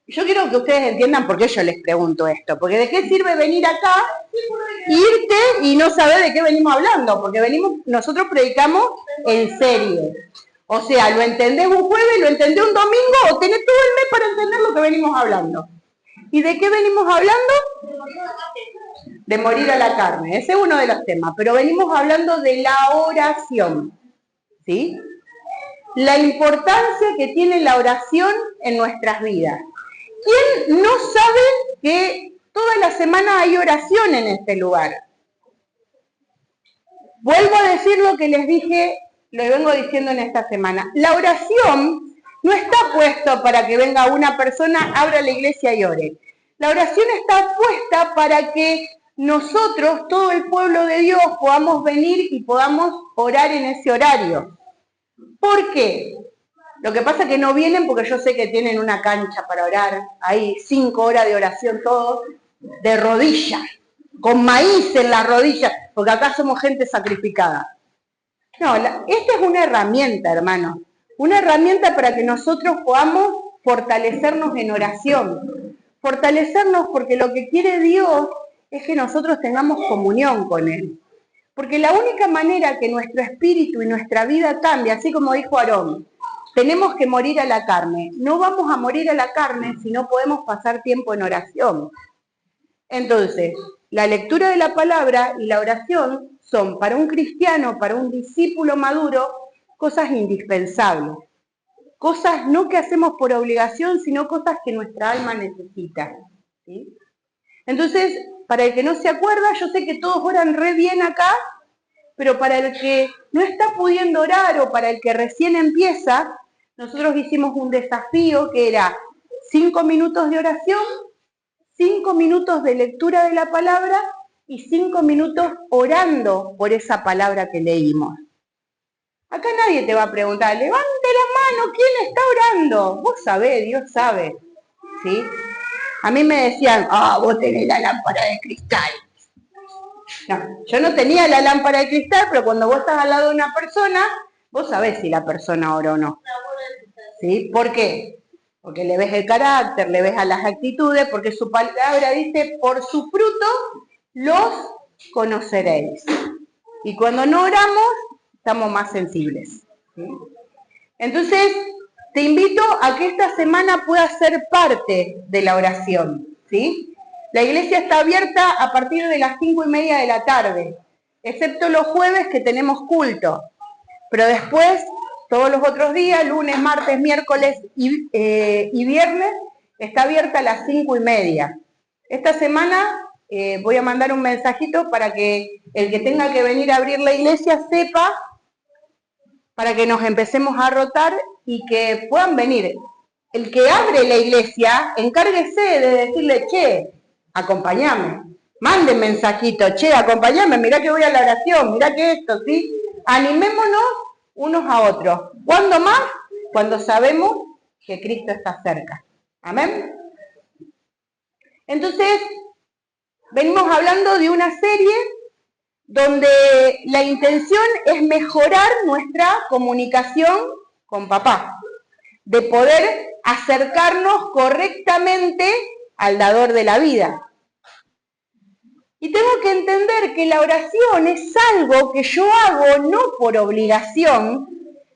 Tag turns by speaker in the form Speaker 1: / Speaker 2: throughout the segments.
Speaker 1: Yo quiero que ustedes entiendan por qué yo les pregunto esto. Porque ¿de qué sirve venir acá, irte y no saber de qué venimos hablando? Porque nosotros predicamos en serio. O sea, lo entendés un jueves, lo entendés un domingo, o tenés todo el mes para entender lo que venimos hablando. ¿Y de qué venimos hablando? De morir a la carne. Ese es uno de los temas. Pero venimos hablando de la oración. ¿Sí? La importancia que tiene la oración en nuestras vidas. ¿Quién no sabe que toda la semana hay oración en este lugar? Vuelvo a decir lo que les dije, lo vengo diciendo en esta semana. La oración no está puesta para que venga una persona, abra la iglesia y ore. La oración está puesta para que nosotros, todo el pueblo de Dios, podamos venir y podamos orar en ese horario. ¿Por qué? Lo que pasa es que no vienen porque yo sé que tienen una cancha para orar. Hay 5 horas de oración todos de rodillas, con maíz en las rodillas, porque acá somos gente sacrificada. No, esta es una herramienta, hermanos. Una herramienta para que nosotros podamos fortalecernos en oración. Fortalecernos porque lo que quiere Dios es que nosotros tengamos comunión con Él. Porque la única manera que nuestro espíritu y nuestra vida cambie, así como dijo Aarón, tenemos que morir a la carne. No vamos a morir a la carne si no podemos pasar tiempo en oración. Entonces, la lectura de la palabra y la oración son para un cristiano, para un discípulo maduro, cosas indispensables. Cosas no que hacemos por obligación, sino cosas que nuestra alma necesita. ¿Sí? Entonces, para el que no se acuerda, yo sé que todos oran re bien acá, pero para el que no está pudiendo orar o para el que recién empieza, nosotros hicimos un desafío que era 5 minutos de oración, 5 minutos de lectura de la palabra y 5 minutos orando por esa palabra que leímos. Acá nadie te va a preguntar, levante la mano, ¿quién está orando? Vos sabés, Dios sabe, ¿sí? A mí me decían, vos tenés la lámpara de cristal. No, yo no tenía la lámpara de cristal, pero cuando vos estás al lado de una persona, vos sabés si la persona ora o no. ¿Sí? ¿Por qué? Porque le ves el carácter, le ves a las actitudes, porque su palabra dice, por su fruto los conoceréis. Y cuando no oramos, estamos más sensibles. ¿Sí? Entonces, te invito a que esta semana puedas ser parte de la oración. ¿Sí? La iglesia está abierta a partir de las 5:30 de la tarde, excepto los jueves que tenemos culto. Pero después, todos los otros días, lunes, martes, miércoles y viernes, está abierta a las 5:30. Esta semana voy a mandar un mensajito para que el que tenga que venir a abrir la iglesia sepa, para que nos empecemos a rotar y que puedan venir. El que abre la iglesia, encárguese de decirle, che, acompáñame, manden mensajito, che, acompáñame, mirá que voy a la oración, mirá que esto, ¿sí? Animémonos unos a otros. ¿Cuándo más? Cuando sabemos que Cristo está cerca. ¿Amén? Entonces, venimos hablando de una serie donde la intención es mejorar nuestra comunicación con papá, de poder acercarnos correctamente al dador de la vida. Y tengo que entender que la oración es algo que yo hago no por obligación,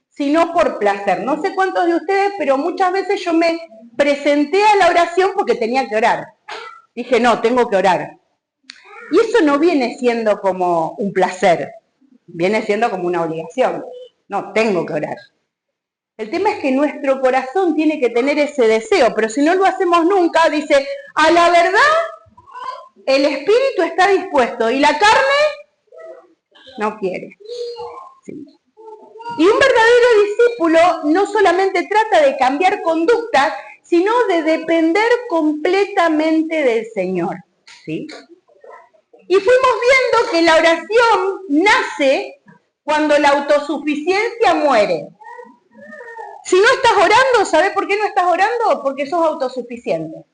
Speaker 1: sino por placer. No sé cuántos de ustedes, pero muchas veces yo me presenté a la oración porque tenía que orar. Dije, no, tengo que orar. Y eso no viene siendo como un placer, viene siendo como una obligación. No, tengo que orar. El tema es que nuestro corazón tiene que tener ese deseo, pero si no lo hacemos nunca, dice, a la verdad, el espíritu está dispuesto y la carne no quiere. Sí. Y un verdadero discípulo no solamente trata de cambiar conductas, sino de depender completamente del Señor. ¿Sí? Y fuimos viendo que la oración nace cuando la autosuficiencia muere. Si no estás orando, ¿sabés por qué no estás orando? Porque sos autosuficiente.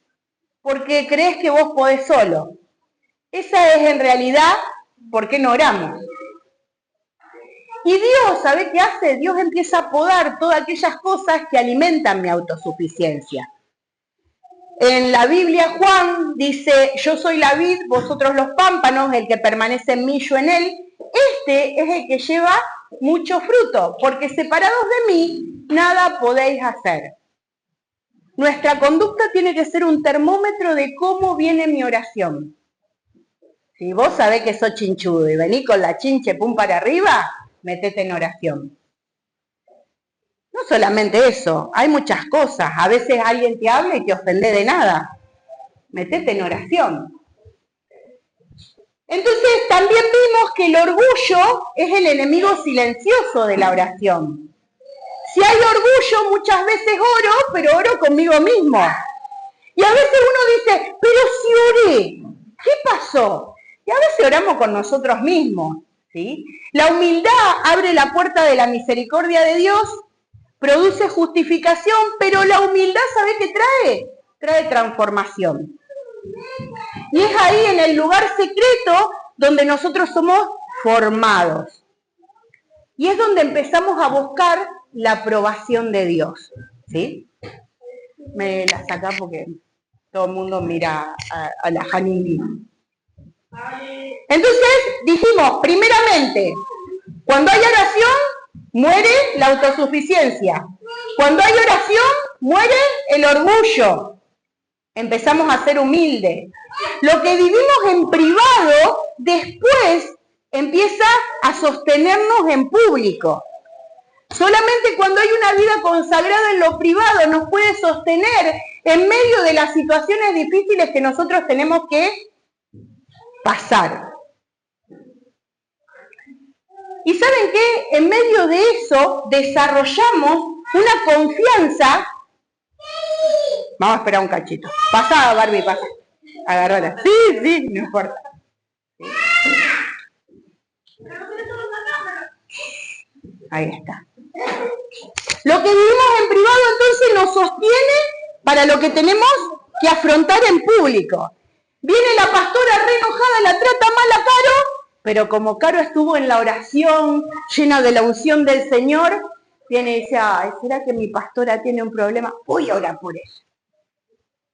Speaker 1: Porque crees que vos podés solo. Esa es en realidad por qué no oramos. Y Dios, ¿sabe qué hace? Dios empieza a podar todas aquellas cosas que alimentan mi autosuficiencia. En la Biblia Juan dice, yo soy la vid, vosotros los pámpanos, el que permanece en mí, yo en él. Este es el que lleva mucho fruto, porque separados de mí, nada podéis hacer. Nuestra conducta tiene que ser un termómetro de cómo viene mi oración. Si vos sabés que sos chinchudo y venís con la chinche pum para arriba, metete en oración. No solamente eso, hay muchas cosas. A veces alguien te habla y te ofende de nada. Metete en oración. Entonces también vimos que el orgullo es el enemigo silencioso de la oración. Si hay orgullo, muchas veces oro, pero oro conmigo mismo. Y a veces uno dice, pero si oré, ¿qué pasó? Y a veces oramos con nosotros mismos, ¿sí? La humildad abre la puerta de la misericordia de Dios, produce justificación, pero la humildad, ¿sabe qué trae? Trae transformación. Y es ahí en el lugar secreto donde nosotros somos formados. Y es donde empezamos a buscar la aprobación de Dios, ¿sí? Me la saca porque todo el mundo mira a la Hanini. Entonces dijimos, primeramente, cuando hay oración, muere la autosuficiencia. Cuando hay oración, muere el orgullo. Empezamos a ser humildes. Lo que vivimos en privado, después empieza a sostenernos en público. Solamente cuando hay una vida consagrada en lo privado nos puede sostener en medio de las situaciones difíciles que nosotros tenemos que pasar. Y ¿saben qué? En medio de eso desarrollamos una confianza. Vamos a esperar un cachito. Pasa, Barbie, pasa. Agárrala. Sí, no importa. Ahí está. Lo que vivimos en privado entonces nos sostiene para lo que tenemos que afrontar en público. Viene la pastora re enojada, la trata mal a Caro, pero como Caro estuvo en la oración, llena de la unción del Señor, viene y dice, ay, ¿será que mi pastora tiene un problema? Voy a orar por ella.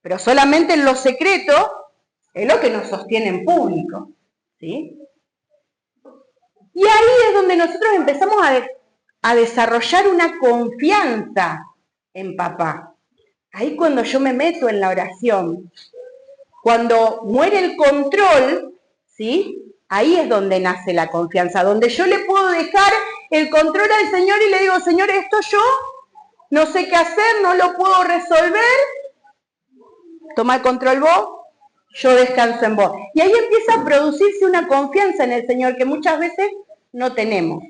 Speaker 1: Pero solamente en lo secreto es lo que nos sostiene en público, ¿sí? Y ahí es donde nosotros empezamos a desarrollar una confianza en papá. Ahí cuando yo me meto en la oración, cuando muere el control, ¿sí? Ahí es donde nace la confianza, donde yo le puedo dejar el control al Señor y le digo, Señor, esto yo no sé qué hacer, no lo puedo resolver, toma el control vos, yo descanso en vos. Y ahí empieza a producirse una confianza en el Señor que muchas veces no tenemos.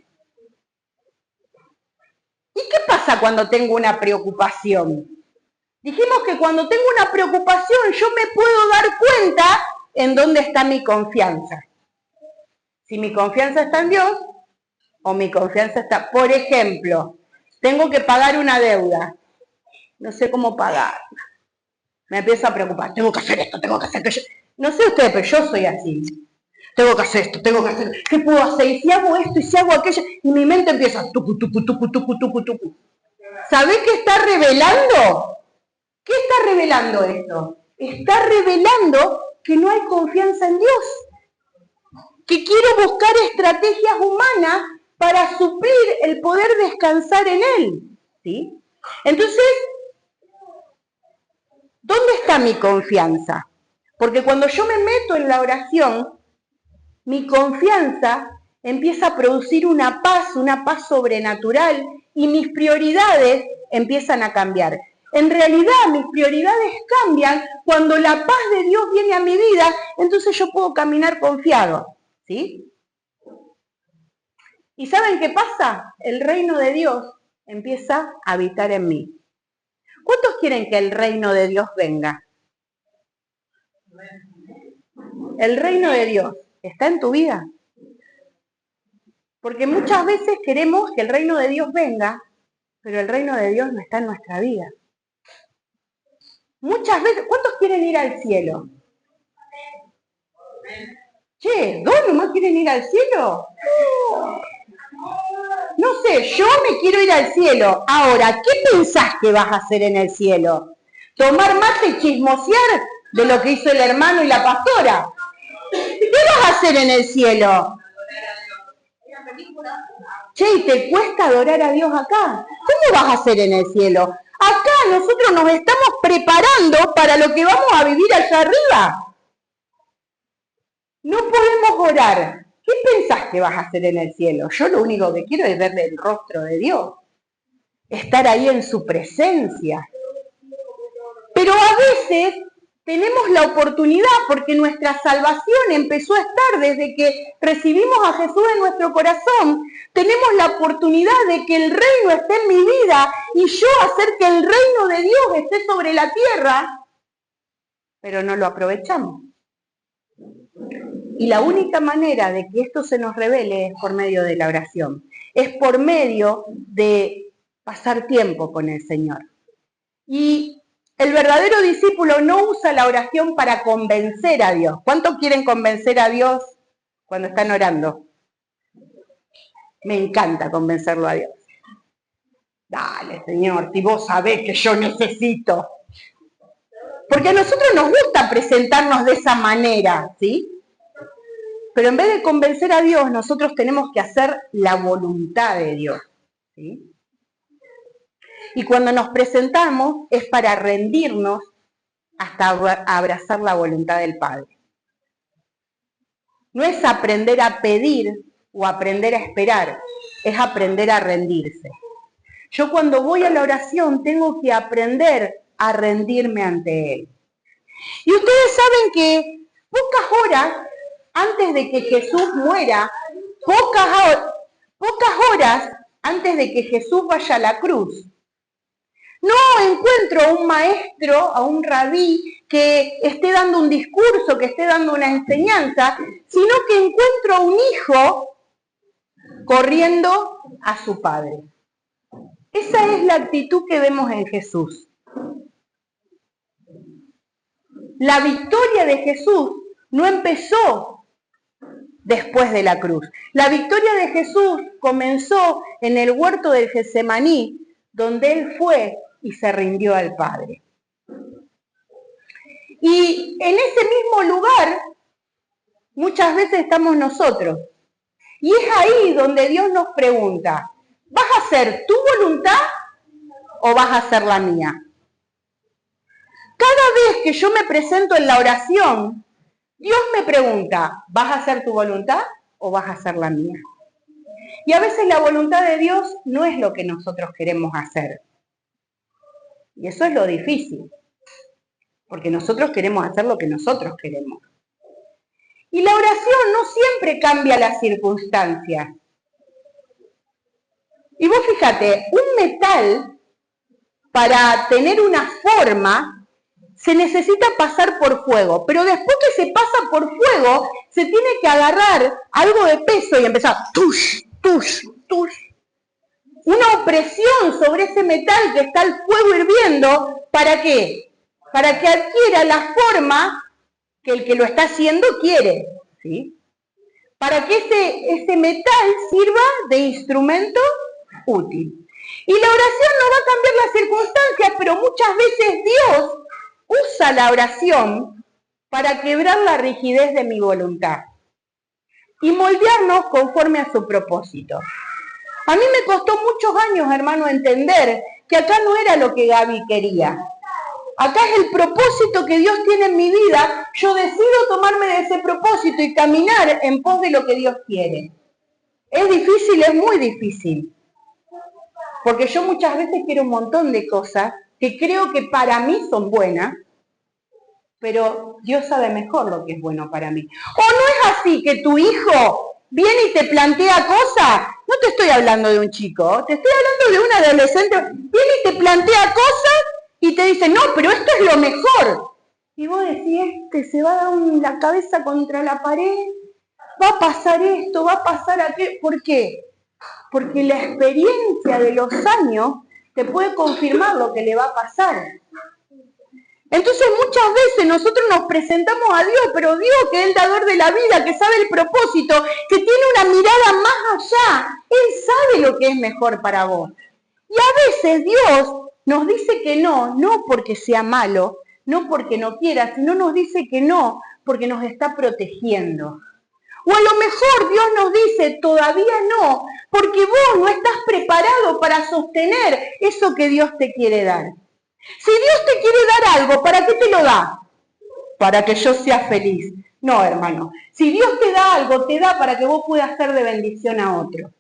Speaker 1: ¿Y qué pasa cuando tengo una preocupación? Dijimos que cuando tengo una preocupación yo me puedo dar cuenta en dónde está mi confianza. Si mi confianza está en Dios o mi confianza está... Por ejemplo, tengo que pagar una deuda. No sé cómo pagarla. Me empiezo a preocupar. Tengo que hacer esto, tengo que hacer aquello. No sé ustedes, pero yo soy así. Tengo que hacer esto, tengo que hacer... ¿Qué puedo hacer? Y si hago esto, y si hago aquello... Y mi mente empieza... Tucu, tucu, tucu, tucu, tucu, tucu. ¿Sabés qué está revelando? ¿Qué está revelando esto? Está revelando que no hay confianza en Dios. Que quiero buscar estrategias humanas para suplir el poder descansar en Él. ¿Sí? Entonces, ¿dónde está mi confianza? Porque cuando yo me meto en la oración, mi confianza empieza a producir una paz sobrenatural y mis prioridades empiezan a cambiar. En realidad, mis prioridades cambian cuando la paz de Dios viene a mi vida, entonces yo puedo caminar confiado, ¿sí? ¿Y saben qué pasa? El reino de Dios empieza a habitar en mí. ¿Cuántos quieren que el reino de Dios venga? El reino de Dios está en tu vida. Porque muchas veces queremos que el reino de Dios venga, pero el reino de Dios no está en nuestra vida. Muchas veces, ¿cuántos quieren ir al cielo? Che, ¿dos nomás quieren ir al cielo? no sé, yo me quiero ir al cielo. Ahora, ¿qué pensás que vas a hacer en el cielo? ¿Tomar mate y chismosear de lo que hizo el hermano y la pastora? ¿Qué vas a hacer en el cielo? Che, ¿y te cuesta adorar a Dios acá? ¿Cómo vas a hacer en el cielo? Acá nosotros nos estamos preparando para lo que vamos a vivir allá arriba. No podemos orar. ¿Qué pensás que vas a hacer en el cielo? Yo lo único que quiero es verle el rostro de Dios. Estar ahí en su presencia. Pero a veces tenemos la oportunidad, porque nuestra salvación empezó a estar desde que recibimos a Jesús en nuestro corazón. Tenemos la oportunidad de que el reino esté en mi vida y yo hacer que el reino de Dios esté sobre la tierra, pero no lo aprovechamos. Y la única manera de que esto se nos revele es por medio de la oración. Es por medio de pasar tiempo con el Señor. Y el verdadero discípulo no usa la oración para convencer a Dios. ¿Cuántos quieren convencer a Dios cuando están orando? Me encanta convencerlo a Dios. Dale, Señor, si vos sabés que yo necesito. Porque a nosotros nos gusta presentarnos de esa manera, ¿sí? Pero en vez de convencer a Dios, nosotros tenemos que hacer la voluntad de Dios, ¿sí? Y cuando nos presentamos es para rendirnos hasta abrazar la voluntad del Padre. No es aprender a pedir o aprender a esperar, es aprender a rendirse. Yo cuando voy a la oración tengo que aprender a rendirme ante Él. Y ustedes saben que pocas horas antes de que Jesús muera, pocas horas antes de que Jesús vaya a la cruz, no encuentro a un maestro, a un rabí, que esté dando un discurso, que esté dando una enseñanza, sino que encuentro a un hijo corriendo a su padre. Esa es la actitud que vemos en Jesús. La victoria de Jesús no empezó después de la cruz. La victoria de Jesús comenzó en el huerto del Getsemaní, donde Él fue y se rindió al Padre. Y en ese mismo lugar muchas veces estamos nosotros. Y es ahí donde Dios nos pregunta, ¿vas a hacer tu voluntad o vas a hacer la mía? Cada vez que yo me presento en la oración, Dios me pregunta, ¿vas a hacer tu voluntad o vas a hacer la mía? Y a veces la voluntad de Dios no es lo que nosotros queremos hacer. Y eso es lo difícil, porque nosotros queremos hacer lo que nosotros queremos. Y la oración no siempre cambia las circunstancias. Y vos fíjate, un metal, para tener una forma, se necesita pasar por fuego. Pero después que se pasa por fuego, se tiene que agarrar algo de peso y empezar, tush, tush, tush. Una opresión sobre ese metal que está el fuego hirviendo, ¿para qué? Para que adquiera la forma que el que lo está haciendo quiere, ¿sí? Para que ese metal sirva de instrumento útil. Y la oración no va a cambiar las circunstancias, pero muchas veces Dios usa la oración para quebrar la rigidez de mi voluntad y moldearnos conforme a su propósito. A mí me costó muchos años, hermano, entender que acá no era lo que Gaby quería. Acá es el propósito que Dios tiene en mi vida. Yo decido tomarme de ese propósito y caminar en pos de lo que Dios quiere. Es difícil, es muy difícil. Porque yo muchas veces quiero un montón de cosas que creo que para mí son buenas, pero Dios sabe mejor lo que es bueno para mí. ¿O no es así que tu hijo viene y te plantea cosas? No te estoy hablando de un chico, te estoy hablando de un adolescente. Viene y te plantea cosas y te dice, no, pero esto es lo mejor. Y vos decís, se va a dar la cabeza contra la pared, va a pasar esto, va a pasar aquello. ¿Por qué? Porque la experiencia de los años te puede confirmar lo que le va a pasar. Entonces muchas veces nosotros nos presentamos a Dios, pero Dios, que es el dador de la vida, que sabe el propósito, que tiene una mirada más allá, Él sabe lo que es mejor para vos. Y a veces Dios nos dice que no, no porque sea malo, no porque no quiera, sino nos dice que no porque nos está protegiendo. O a lo mejor Dios nos dice, todavía no, porque vos no estás preparado para sostener eso que Dios te quiere dar. Si Dios te quiere dar algo, ¿para qué te lo da? Para que yo sea feliz. No, hermano. Si Dios te da algo, te da para que vos puedas ser de bendición a otro.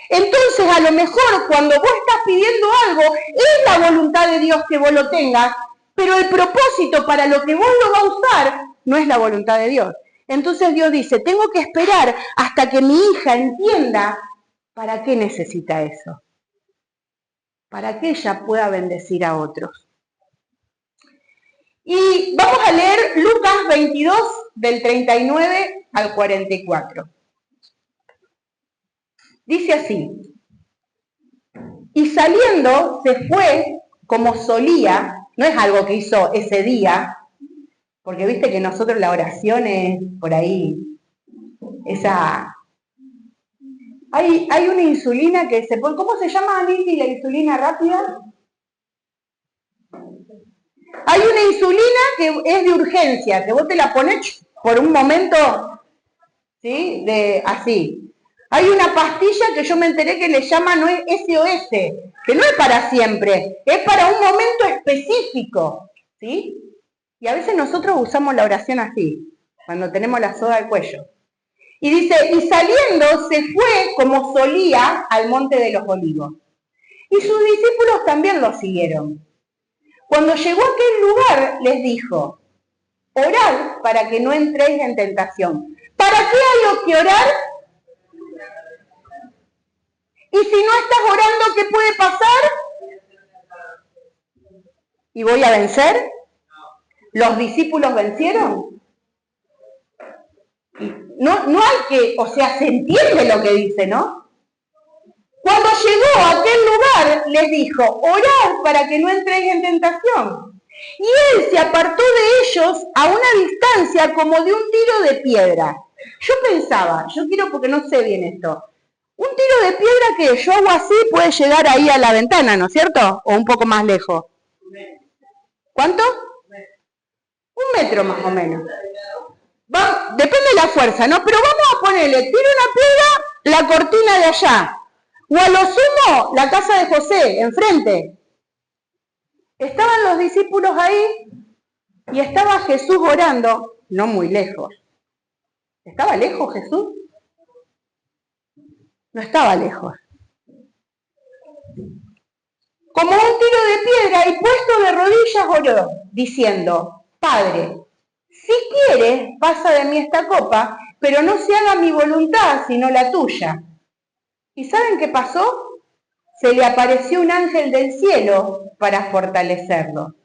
Speaker 1: Entonces, a lo mejor cuando vos estás pidiendo algo, es la voluntad de Dios que vos lo tengas, pero el propósito para lo que vos lo vas a usar no es la voluntad de Dios. Entonces Dios dice, tengo que esperar hasta que mi hija entienda para qué necesita eso. Para que ella pueda bendecir a otros. Y vamos a leer Lucas 22, del 39 al 44. Dice así, y saliendo se fue como solía, no es algo que hizo ese día, porque viste que nosotros la oración es por ahí, esa... Hay una insulina que se pone, ¿cómo se llama, Aniki, la insulina rápida? Hay una insulina que es de urgencia, que vos te la pones por un momento, ¿sí? Así. Hay una pastilla que yo me enteré que le llaman SOS, que no es para siempre, es para un momento específico, ¿sí? Y a veces nosotros usamos la oración así, cuando tenemos la soga al cuello. Y dice, y saliendo se fue como solía al monte de los olivos. Y sus discípulos también lo siguieron. Cuando llegó a aquel lugar, les dijo, orad para que no entréis en tentación. ¿Para qué hay que orar? Y si no estás orando, ¿qué puede pasar? ¿Y voy a vencer? ¿Los discípulos vencieron? No hay que, o sea, se entiende lo que dice, ¿no? Cuando llegó a aquel lugar, les dijo, orad para que no entréis en tentación. Y él se apartó de ellos a una distancia como de un tiro de piedra. Yo pensaba, yo quiero porque no sé bien esto, un tiro de piedra que yo hago así puede llegar ahí a la ventana, ¿no es cierto? O un poco más lejos. ¿Cuánto? 1 metro más o menos. Depende de la fuerza, ¿no? Pero vamos a ponerle, tiro una piedra, la cortina de allá. O a lo sumo, la casa de José, enfrente. Estaban los discípulos ahí y estaba Jesús orando, no muy lejos. ¿Estaba lejos Jesús? No estaba lejos. Como un tiro de piedra y puesto de rodillas oró, diciendo, Padre, si quieres, pasa de mí esta copa, pero no se haga mi voluntad, sino la tuya. ¿Y saben qué pasó? Se le apareció un ángel del cielo para fortalecerlo.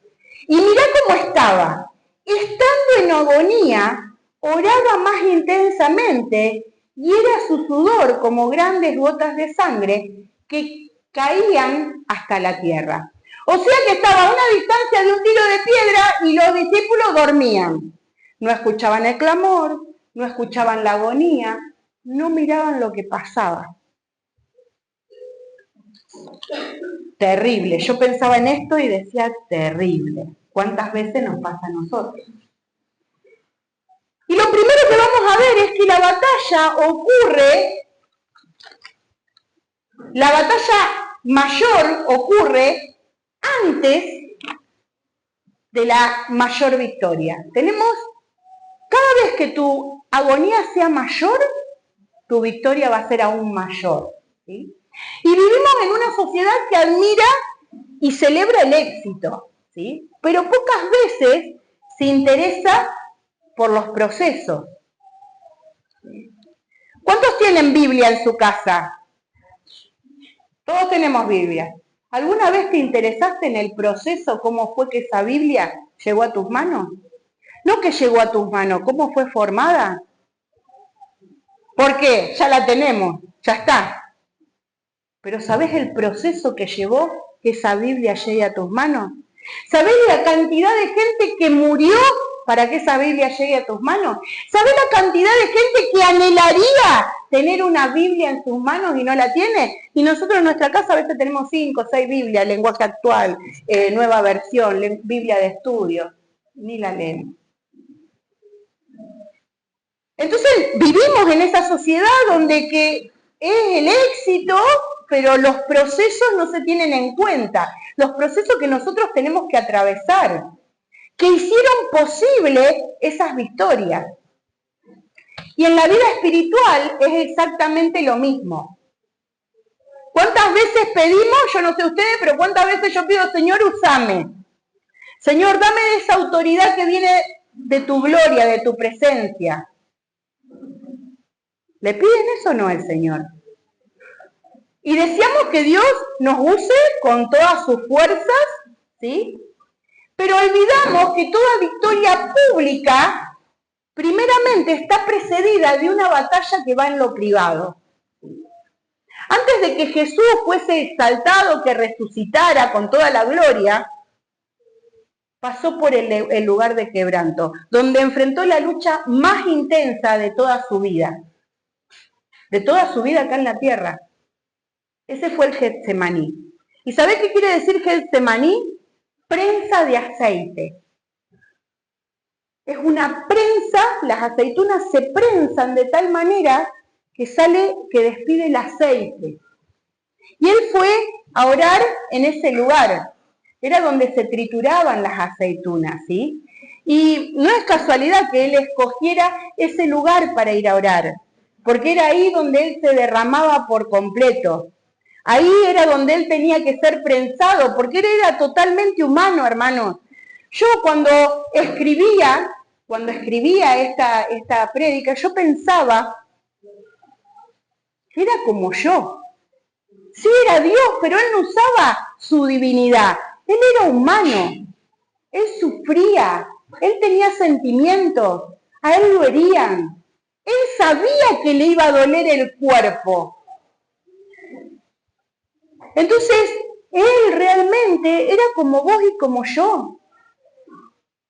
Speaker 1: Y mirá cómo estaba. Estando en agonía, oraba más intensamente y era su sudor como grandes gotas de sangre que caían hasta la tierra. O sea que estaba a una distancia de un tiro de piedra y los discípulos dormían. No escuchaban el clamor, no escuchaban la agonía, no miraban lo que pasaba. Terrible. Yo pensaba en esto y decía, terrible. ¿Cuántas veces nos pasa a nosotros? Y lo primero que vamos a ver es que la batalla mayor ocurre antes de la mayor victoria. Cada vez que tu agonía sea mayor, tu victoria va a ser aún mayor, ¿sí? Y vivimos en una sociedad que admira y celebra el éxito, ¿sí? Pero pocas veces se interesa por los procesos. ¿Cuántos tienen Biblia en su casa? Todos tenemos Biblia. ¿Alguna vez te interesaste en el proceso, cómo fue que esa Biblia llegó a tus manos? No que llegó a tus manos, ¿cómo fue formada? ¿Por qué? Ya la tenemos, ya está. Pero ¿sabés el proceso que llevó que esa Biblia llegue a tus manos? ¿Sabés la cantidad de gente que murió para que esa Biblia llegue a tus manos? ¿Sabés la cantidad de gente que anhelaría tener una Biblia en sus manos y no la tiene? Y nosotros en nuestra casa a veces tenemos 5 o 6 Biblias, lenguaje actual, nueva versión, Biblia de estudio, ni la leemos. Entonces vivimos en esa sociedad donde que es el éxito, pero los procesos no se tienen en cuenta, los procesos que nosotros tenemos que atravesar, que hicieron posible esas victorias. Y en la vida espiritual es exactamente lo mismo. ¿Cuántas veces pedimos? Yo no sé ustedes, pero ¿cuántas veces yo pido, Señor, úsame? Señor, dame esa autoridad que viene de tu gloria, de tu presencia. ¿Le piden eso o no al Señor? Y deseamos que Dios nos use con todas sus fuerzas, ¿sí? Pero olvidamos que toda victoria pública, primeramente, está precedida de una batalla que va en lo privado. Antes de que Jesús fuese exaltado, que resucitara con toda la gloria, pasó por el lugar de quebranto, donde enfrentó la lucha más intensa de toda su vida. De toda su vida acá en la tierra. Ese fue el Getsemaní. ¿Y sabés qué quiere decir Getsemaní? Prensa de aceite. Es una prensa, las aceitunas se prensan de tal manera que despide el aceite. Y él fue a orar en ese lugar. Era donde se trituraban las aceitunas, ¿sí? Y no es casualidad que él escogiera ese lugar para ir a orar, porque era ahí donde él se derramaba por completo. Ahí era donde él tenía que ser prensado, porque él era totalmente humano, hermanos. Yo cuando escribía esta prédica, yo pensaba que era como yo. Sí, era Dios, pero él no usaba su divinidad. Él era humano. Él sufría. Él tenía sentimientos. A él lo herían. Él sabía que le iba a doler el cuerpo. Entonces, él realmente era como vos y como yo.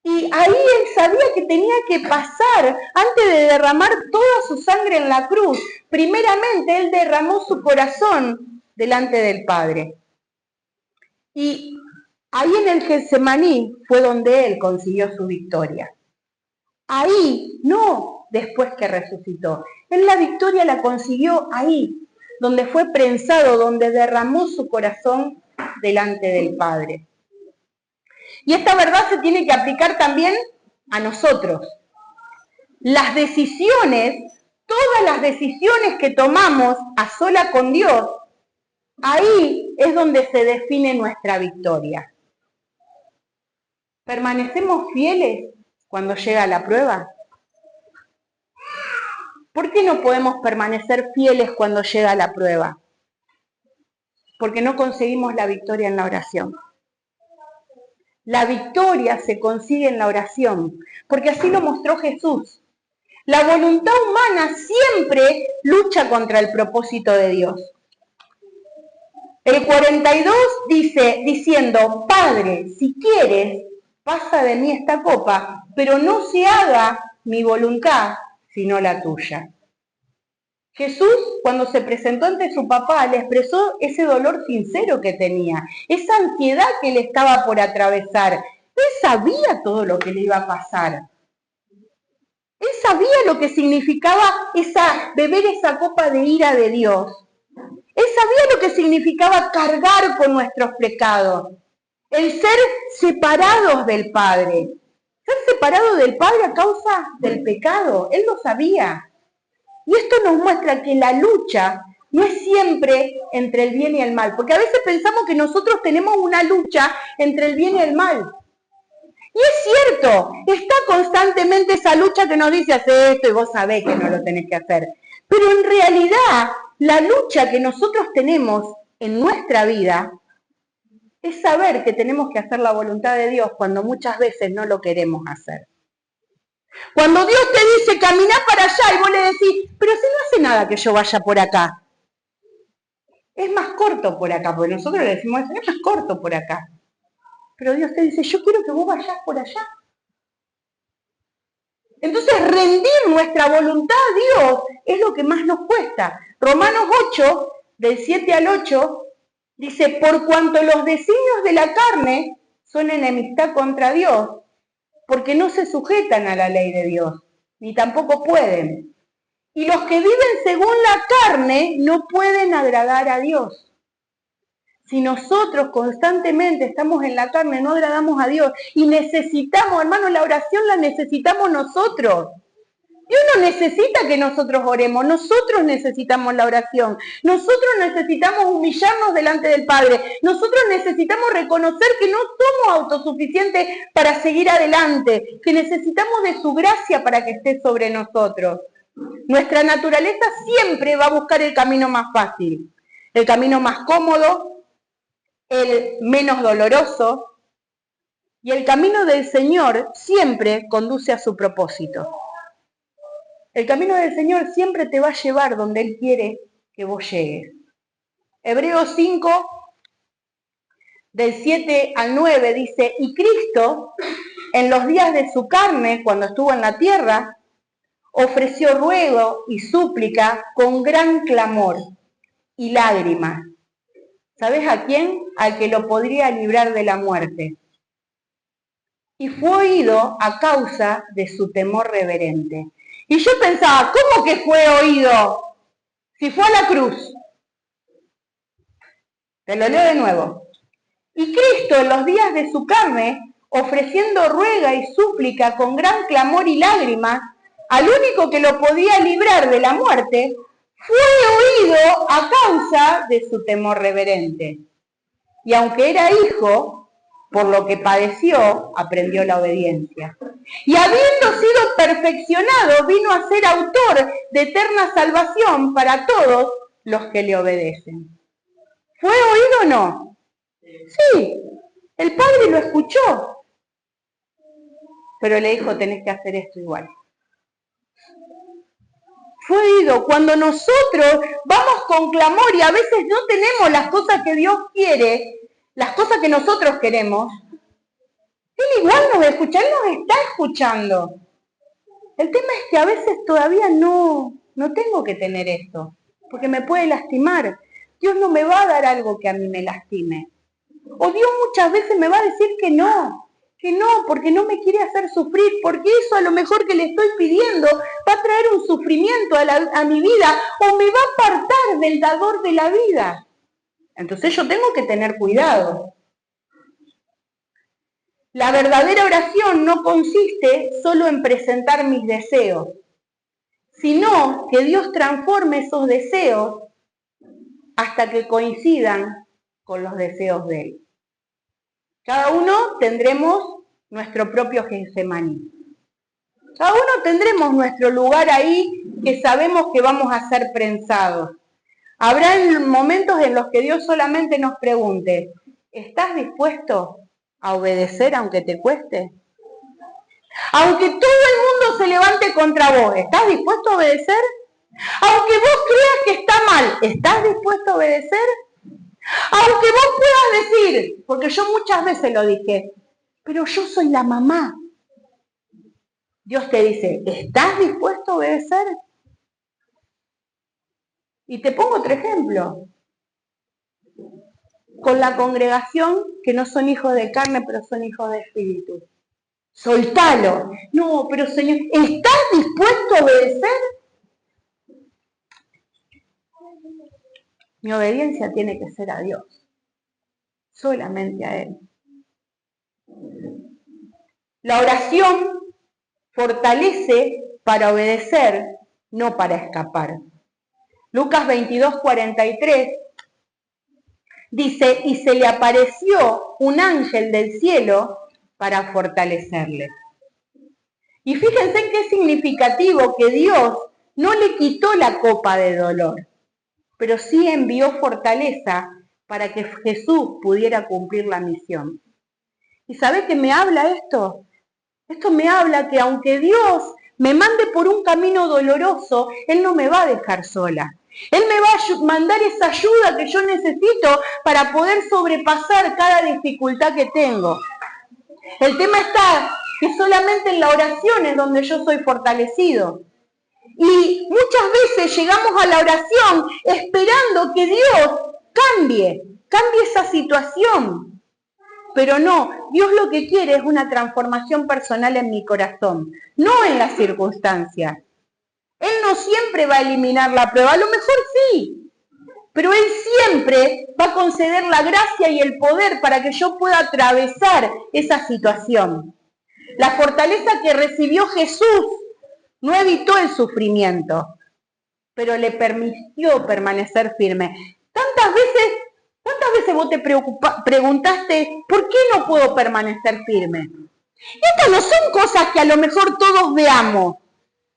Speaker 1: Y ahí él sabía que tenía que pasar, antes de derramar toda su sangre en la cruz, primeramente él derramó su corazón delante del Padre. Y ahí en el Getsemaní fue donde él consiguió su victoria. Ahí, no después que resucitó. Él la victoria la consiguió ahí, donde fue prensado, donde derramó su corazón delante del Padre. Y esta verdad se tiene que aplicar también a nosotros. Las decisiones, todas las decisiones que tomamos a sola con Dios, ahí es donde se define nuestra victoria. ¿Permanecemos fieles cuando llega la prueba? ¿Por qué no podemos permanecer fieles cuando llega la prueba? Porque no conseguimos la victoria en la oración. La victoria se consigue en la oración, porque así lo mostró Jesús. La voluntad humana siempre lucha contra el propósito de Dios. El 42 dice, diciendo, Padre, si quieres, pasa de mí esta copa, pero no se haga mi voluntad, sino la tuya. Jesús, cuando se presentó ante su papá, le expresó ese dolor sincero que tenía, esa ansiedad que le estaba por atravesar. Él sabía todo lo que le iba a pasar. Él sabía lo que significaba beber esa copa de ira de Dios. Él sabía lo que significaba cargar con nuestros pecados. El ser separados del Padre. Ser separados del Padre a causa del pecado. Él lo sabía. Y esto nos muestra que la lucha no es siempre entre el bien y el mal, porque a veces pensamos que nosotros tenemos una lucha entre el bien y el mal. Y es cierto, está constantemente esa lucha que nos dice, hacer esto y vos sabés que no lo tenés que hacer. Pero en realidad, la lucha que nosotros tenemos en nuestra vida es saber que tenemos que hacer la voluntad de Dios cuando muchas veces no lo queremos hacer. Cuando Dios te dice, caminá para allá, y vos le decís, pero si no hace nada que yo vaya por acá. Es más corto por acá, porque nosotros le decimos, es más corto por acá. Pero Dios te dice, yo quiero que vos vayas por allá. Entonces, rendir nuestra voluntad a Dios es lo que más nos cuesta. Romanos 8, del 7 al 8, dice, por cuanto los designios de la carne son enemistad contra Dios, porque no se sujetan a la ley de Dios, ni tampoco pueden. Y los que viven según la carne no pueden agradar a Dios. Si nosotros constantemente estamos en la carne, no agradamos a Dios. Y necesitamos, hermanos, la oración la necesitamos nosotros. Dios no necesita que nosotros oremos, nosotros necesitamos la oración. Nosotros necesitamos humillarnos delante del Padre. Nosotros necesitamos reconocer que no somos autosuficientes para seguir adelante, que necesitamos de su gracia para que esté sobre nosotros. Nuestra naturaleza siempre va a buscar el camino más fácil, el camino más cómodo, el menos doloroso, y el camino del Señor siempre conduce a su propósito. El camino del Señor siempre te va a llevar donde Él quiere que vos llegues. Hebreos 5, del 7 al 9, dice, y Cristo, en los días de su carne, cuando estuvo en la tierra, ofreció ruego y súplica con gran clamor y lágrimas. ¿Sabes a quién? Al que lo podría librar de la muerte. Y fue oído a causa de su temor reverente. Y yo pensaba, ¿cómo que fue oído? Si fue a la cruz. Te lo leo de nuevo. Y Cristo en los días de su carne, ofreciendo ruega y súplica con gran clamor y lágrimas, al único que lo podía librar de la muerte, fue oído a causa de su temor reverente. Y aunque era hijo, por lo que padeció, aprendió la obediencia. Y habiendo sido perfeccionado, vino a ser autor de eterna salvación para todos los que le obedecen. ¿Fue oído o no? Sí, el Padre lo escuchó, pero le dijo, tenés que hacer esto igual. Fue oído. Cuando nosotros vamos con clamor y a veces no tenemos las cosas que Dios quiere, las cosas que nosotros queremos, Él igual nos escucha, Él nos está escuchando. El tema es que a veces todavía no tengo que tener esto, porque me puede lastimar. Dios no me va a dar algo que a mí me lastime. O Dios muchas veces me va a decir que no, porque no me quiere hacer sufrir, porque eso a lo mejor que le estoy pidiendo va a traer un sufrimiento a mi vida, o me va a apartar del dador de la vida. Entonces yo tengo que tener cuidado. La verdadera oración no consiste solo en presentar mis deseos, sino que Dios transforme esos deseos hasta que coincidan con los deseos de Él. Cada uno tendremos nuestro propio Getsemaní. Cada uno tendremos nuestro lugar ahí que sabemos que vamos a ser prensados. Habrá momentos en los que Dios solamente nos pregunte, ¿estás dispuesto a obedecer aunque te cueste? Aunque todo el mundo se levante contra vos, ¿estás dispuesto a obedecer? Aunque vos creas que está mal, ¿estás dispuesto a obedecer? Aunque vos puedas decir, porque yo muchas veces lo dije, pero yo soy la mamá. Dios te dice, ¿estás dispuesto a obedecer? Y te pongo otro ejemplo. Con la congregación que no son hijos de carne, pero son hijos de espíritu. Soltalo. No, pero Señor, ¿estás dispuesto a obedecer? Mi obediencia tiene que ser a Dios. Solamente a Él. La oración fortalece para obedecer, no para escapar. Lucas 22:43 dice, y se le apareció un ángel del cielo para fortalecerle. Y fíjense qué significativo que Dios no le quitó la copa de dolor, pero sí envió fortaleza para que Jesús pudiera cumplir la misión. ¿Y sabe qué me habla esto? Esto me habla que aunque Dios me mande por un camino doloroso, Él no me va a dejar sola. Él me va a mandar esa ayuda que yo necesito para poder sobrepasar cada dificultad que tengo. El tema está que solamente en la oración es donde yo soy fortalecido. Y muchas veces llegamos a la oración esperando que Dios cambie esa situación. Pero no, Dios lo que quiere es una transformación personal en mi corazón, no en las circunstancias. Él no siempre va a eliminar la prueba, a lo mejor sí, pero Él siempre va a conceder la gracia y el poder para que yo pueda atravesar esa situación. La fortaleza que recibió Jesús no evitó el sufrimiento, pero le permitió permanecer firme. ¿Cuántas veces vos te preguntaste, ¿por qué no puedo permanecer firme? Y estas no son cosas que a lo mejor todos veamos.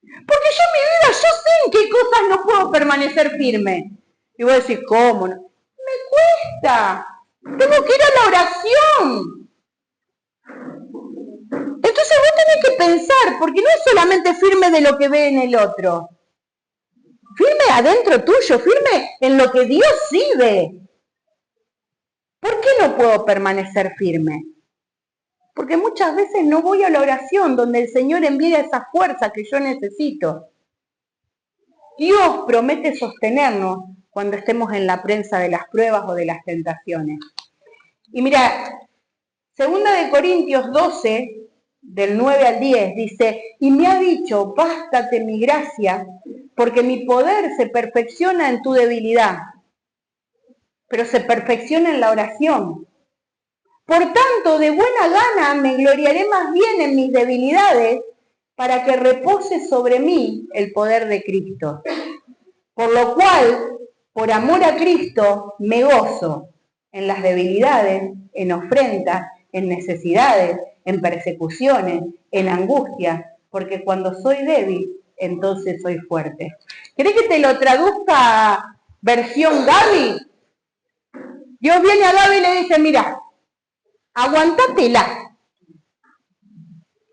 Speaker 1: Porque yo en mi vida, yo sé en qué cosas no puedo permanecer firme. Y voy a decir, ¿cómo no? Me cuesta. Tengo que ir a la oración. Entonces vos tenés que pensar, porque no es solamente firme de lo que ve en el otro. Firme adentro tuyo, firme en lo que Dios sí ve. ¿Por qué no puedo permanecer firme? Porque muchas veces no voy a la oración donde el Señor envía esa fuerza que yo necesito. Dios promete sostenernos cuando estemos en la prensa de las pruebas o de las tentaciones. Y mira, 2 Corintios 12, del 9 al 10, dice, y me ha dicho, bástate mi gracia, porque mi poder se perfecciona en tu debilidad, pero se perfecciona en la oración. Por tanto, de buena gana me gloriaré más bien en mis debilidades, para que repose sobre mí el poder de Cristo. Por lo cual, por amor a Cristo, me gozo en las debilidades, en ofrendas, en necesidades, en persecuciones, en angustia, porque cuando soy débil, entonces soy fuerte. ¿Querés que te lo traduzca versión Gaby? Dios viene a Gaby y le dice, mira, aguantátela.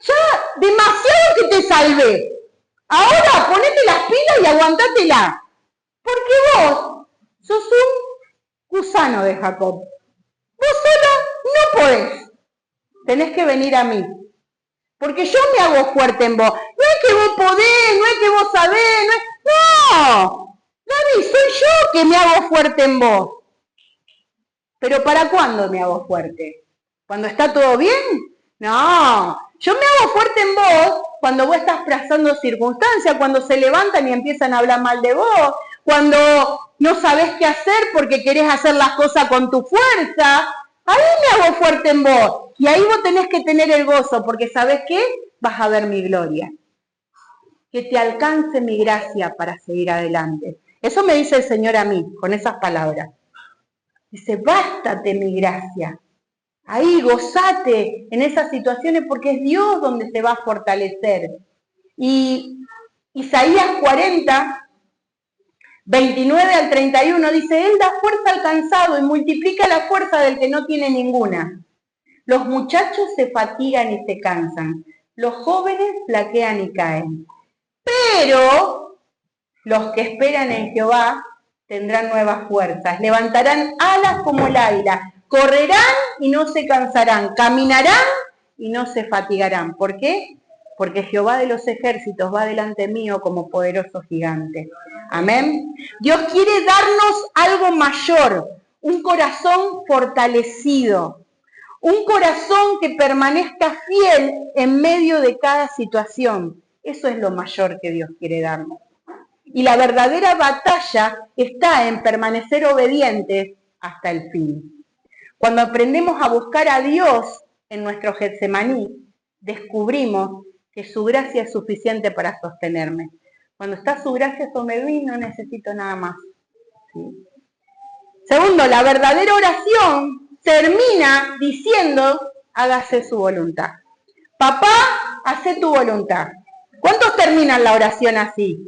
Speaker 1: Ya demasiado que te salvé. Ahora ponete las pilas y aguantátela. Porque vos sos un gusano de Jacob. Vos sola no podés. Tenés que venir a mí. Porque yo me hago fuerte en vos. No es que vos podés, no es que vos sabés, no es... ¡No! Gaby, soy yo que me hago fuerte en vos. ¿Pero para cuándo me hago fuerte? ¿Cuando está todo bien? No, yo me hago fuerte en vos cuando vos estás pasando circunstancias, cuando se levantan y empiezan a hablar mal de vos, cuando no sabés qué hacer porque querés hacer las cosas con tu fuerza. Ahí me hago fuerte en vos. Y ahí vos tenés que tener el gozo, porque ¿sabés qué? Vas a ver mi gloria. Que te alcance mi gracia para seguir adelante. Eso me dice el Señor a mí, con esas palabras. Dice, bástate mi gracia. Ahí, gozate en esas situaciones porque es Dios donde te va a fortalecer. Y Isaías 40, 29 al 31 dice, Él da fuerza al cansado y multiplica la fuerza del que no tiene ninguna. Los muchachos se fatigan y se cansan. Los jóvenes flaquean y caen. Pero los que esperan en Jehová tendrán nuevas fuerzas. Levantarán alas como el águila. Correrán y no se cansarán, caminarán y no se fatigarán. ¿Por qué? Porque Jehová de los ejércitos va delante mío como poderoso gigante. Amén. Dios quiere darnos algo mayor, un corazón fortalecido, un corazón que permanezca fiel en medio de cada situación. Eso es lo mayor que Dios quiere darnos. Y la verdadera batalla está en permanecer obedientes hasta el fin. Cuando aprendemos a buscar a Dios en nuestro Getsemaní, descubrimos que su gracia es suficiente para sostenerme. Cuando está su gracia sobre mí, no necesito nada más. ¿Sí? Segundo, la verdadera oración termina diciendo, hágase su voluntad. Papá, hace tu voluntad. ¿Cuántos terminan la oración así?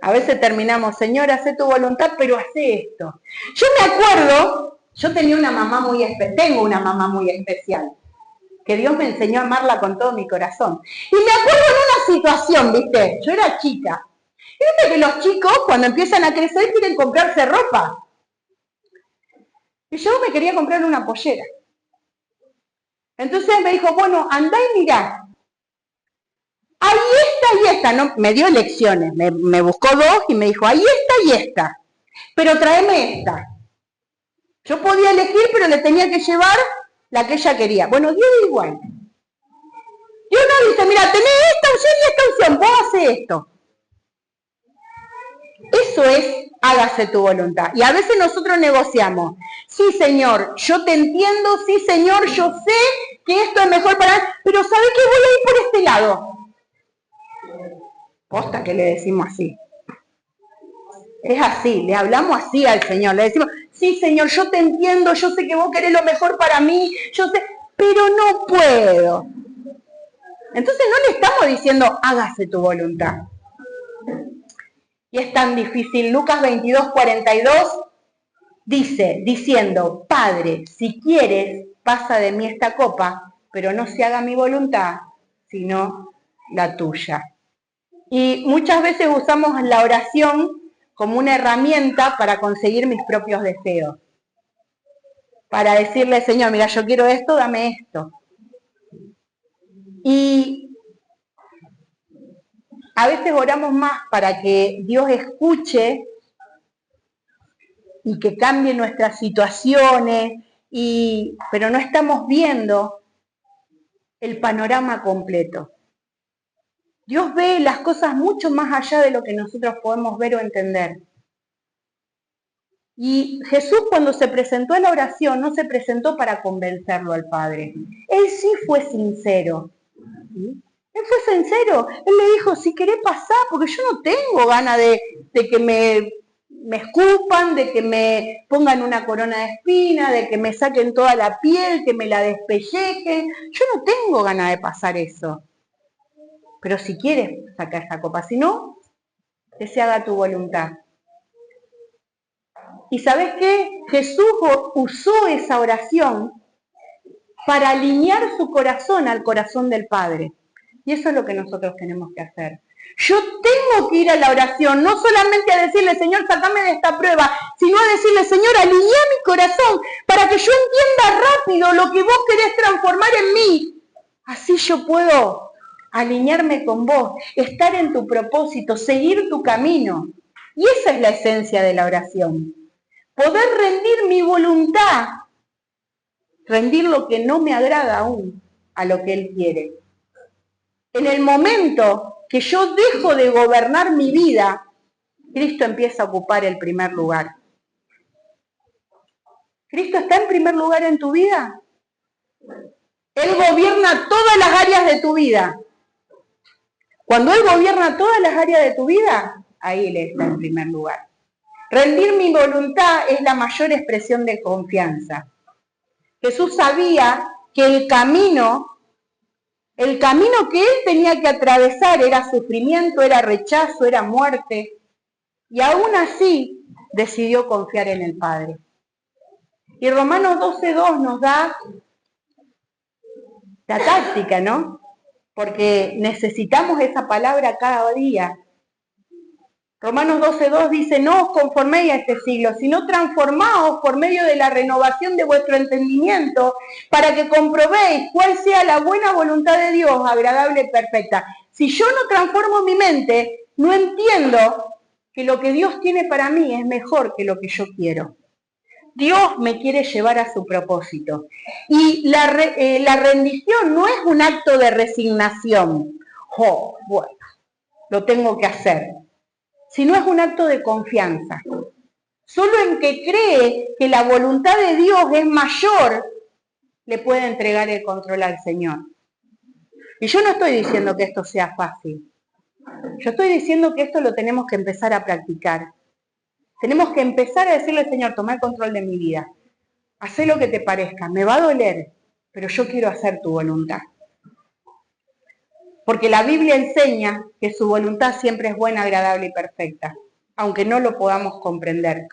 Speaker 1: A veces terminamos, Señor, hace tu voluntad, pero hace esto. Yo me acuerdo, yo tenía una mamá muy especial, tengo una mamá muy especial, que Dios me enseñó a amarla con todo mi corazón. Y me acuerdo en una situación, ¿viste? Yo era chica. Y viste que los chicos, cuando empiezan a crecer, quieren comprarse ropa. Y yo me quería comprar una pollera. Entonces me dijo, bueno, andá y mirá. Hay esta y esta, no, me dio elecciones, me buscó dos y me dijo, hay esta y esta, pero tráeme esta. Yo podía elegir, pero le tenía que llevar la que ella quería. Bueno, Dios es igual. Dios no dice, mira, tenés esta opción y esta opción, vos haces esto. Eso es, hágase tu voluntad. Y a veces nosotros negociamos. Sí, Señor, yo te entiendo, sí, Señor, yo sé que esto es mejor para mí, pero ¿sabés que voy a ir por este lado? Posta que le decimos así. Es así, le hablamos así al Señor, le decimos, sí, Señor, yo te entiendo, yo sé que vos querés lo mejor para mí, yo sé, pero no puedo. Entonces no le estamos diciendo, hágase tu voluntad. Y es tan difícil. Lucas 22:42 dice, diciendo, Padre, si quieres, pasa de mí esta copa, pero no se haga mi voluntad, sino la tuya. Y muchas veces usamos la oración como una herramienta para conseguir mis propios deseos. Para decirle, Señor, mira, yo quiero esto, dame esto. Y a veces oramos más para que Dios escuche y que cambie nuestras situaciones, pero no estamos viendo el panorama completo. Dios ve las cosas mucho más allá de lo que nosotros podemos ver o entender. Y Jesús, cuando se presentó a la oración, no se presentó para convencerlo al Padre. Él sí fue sincero. Él fue sincero. Él le dijo, si querés pasar, porque yo no tengo ganas de que me escupan, de que me pongan una corona de espina, de que me saquen toda la piel, que me la despellejen. Yo no tengo ganas de pasar eso. Pero si quieres, saca esa copa. Si no, que se haga tu voluntad. ¿Y sabes qué? Jesús usó esa oración para alinear su corazón al corazón del Padre. Y eso es lo que nosotros tenemos que hacer. Yo tengo que ir a la oración, no solamente a decirle, Señor, sacame de esta prueba, sino a decirle, Señor, alinea mi corazón para que yo entienda rápido lo que vos querés transformar en mí. Así yo puedo alinearme con vos, estar en tu propósito, seguir tu camino. Y esa es la esencia de la oración. Poder rendir mi voluntad, rendir lo que no me agrada aún a lo que Él quiere. En el momento que yo dejo de gobernar mi vida, Cristo empieza a ocupar el primer lugar. ¿Cristo está en primer lugar en tu vida? Él gobierna todas las áreas de tu vida. Cuando Él gobierna todas las áreas de tu vida, ahí Él está en primer lugar. Rendir mi voluntad es la mayor expresión de confianza. Jesús sabía que el camino que Él tenía que atravesar era sufrimiento, era rechazo, era muerte. Y aún así decidió confiar en el Padre. Y Romanos 12:2 nos da la táctica, ¿no? Porque necesitamos esa palabra cada día. Romanos 12:2 dice, no os conforméis a este siglo, sino transformaos por medio de la renovación de vuestro entendimiento, para que comprobéis cuál sea la buena voluntad de Dios, agradable y perfecta. Si yo no transformo mi mente, no entiendo que lo que Dios tiene para mí es mejor que lo que yo quiero. Dios me quiere llevar a su propósito. Y la rendición no es un acto de resignación. Oh, bueno, lo tengo que hacer. Sino es un acto de confianza. Solo en que cree que la voluntad de Dios es mayor, le puede entregar el control al Señor. Y yo no estoy diciendo que esto sea fácil. Yo estoy diciendo que esto lo tenemos que empezar a practicar. Tenemos que empezar a decirle, Señor, toma el control de mi vida. Hacé lo que te parezca, me va a doler, pero yo quiero hacer tu voluntad. Porque la Biblia enseña que su voluntad siempre es buena, agradable y perfecta, aunque no lo podamos comprender.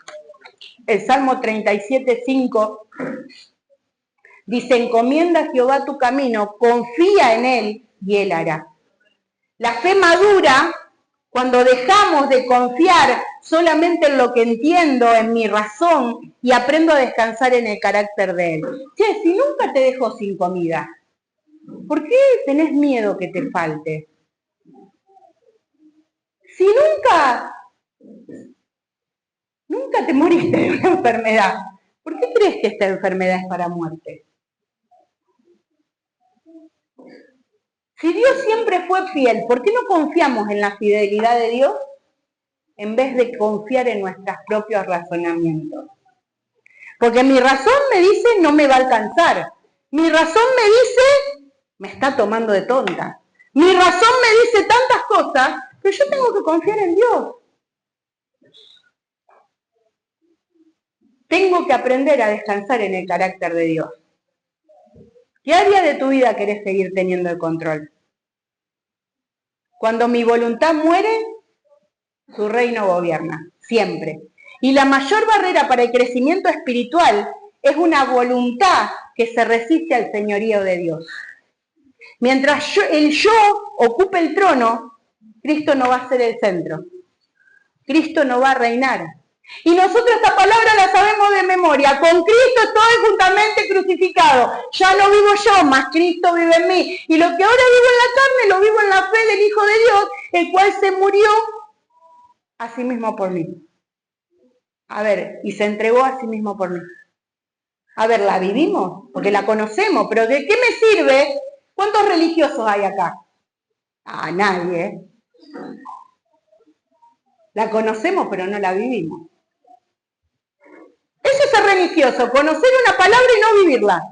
Speaker 1: El Salmo 37:5 dice, encomienda a Jehová tu camino, confía en Él y Él hará. La fe madura, cuando dejamos de confiar solamente en lo que entiendo, en mi razón, y aprendo a descansar en el carácter de Él. Che, si nunca te dejo sin comida, ¿por qué tenés miedo que te falte? Si nunca te moriste de una enfermedad, ¿por qué crees que esta enfermedad es para muerte? Si Dios siempre fue fiel, ¿por qué no confiamos en la fidelidad de Dios en vez de confiar en nuestros propios razonamientos? Porque mi razón me dice no me va a alcanzar. Mi razón me dice me está tomando de tonta. Mi razón me dice tantas cosas que yo tengo que confiar en Dios. Tengo que aprender a descansar en el carácter de Dios. ¿Qué área de tu vida querés seguir teniendo el control? Cuando mi voluntad muere, su reino gobierna, siempre. Y la mayor barrera para el crecimiento espiritual es una voluntad que se resiste al señorío de Dios. Mientras el yo ocupe el trono, Cristo no va a ser el centro. Cristo no va a reinar. Y nosotros esta palabra la sabemos de memoria. Con Cristo estoy juntamente crucificado. Ya no vivo yo, mas Cristo vive en mí. Y lo que ahora vivo en la carne, lo vivo en la fe del Hijo de Dios, el cual se murió a sí mismo por mí. A ver, y se entregó a sí mismo por mí. A ver, ¿la vivimos? Porque la conocemos, pero ¿de qué me sirve? ¿Cuántos religiosos hay acá? Ah, nadie, ¿eh? La conocemos, pero no la vivimos. Eso es ser religioso, conocer una palabra y no vivirla.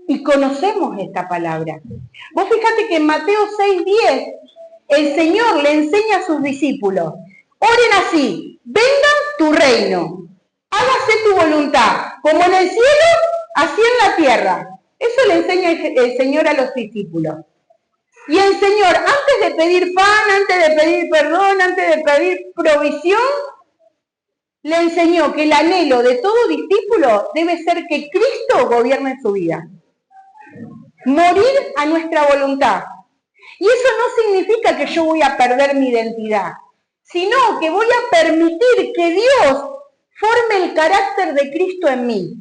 Speaker 1: Y conocemos esta palabra. Vos fíjate que en Mateo 6:10, el Señor le enseña a sus discípulos, oren así, venga tu reino, hágase tu voluntad, como en el cielo, así en la tierra. Eso le enseña el Señor a los discípulos. Y el Señor, antes de pedir pan, antes de pedir perdón, antes de pedir provisión, le enseñó que el anhelo de todo discípulo debe ser que Cristo gobierne su vida. Morir a nuestra voluntad. Y eso no significa que yo voy a perder mi identidad, sino que voy a permitir que Dios forme el carácter de Cristo en mí.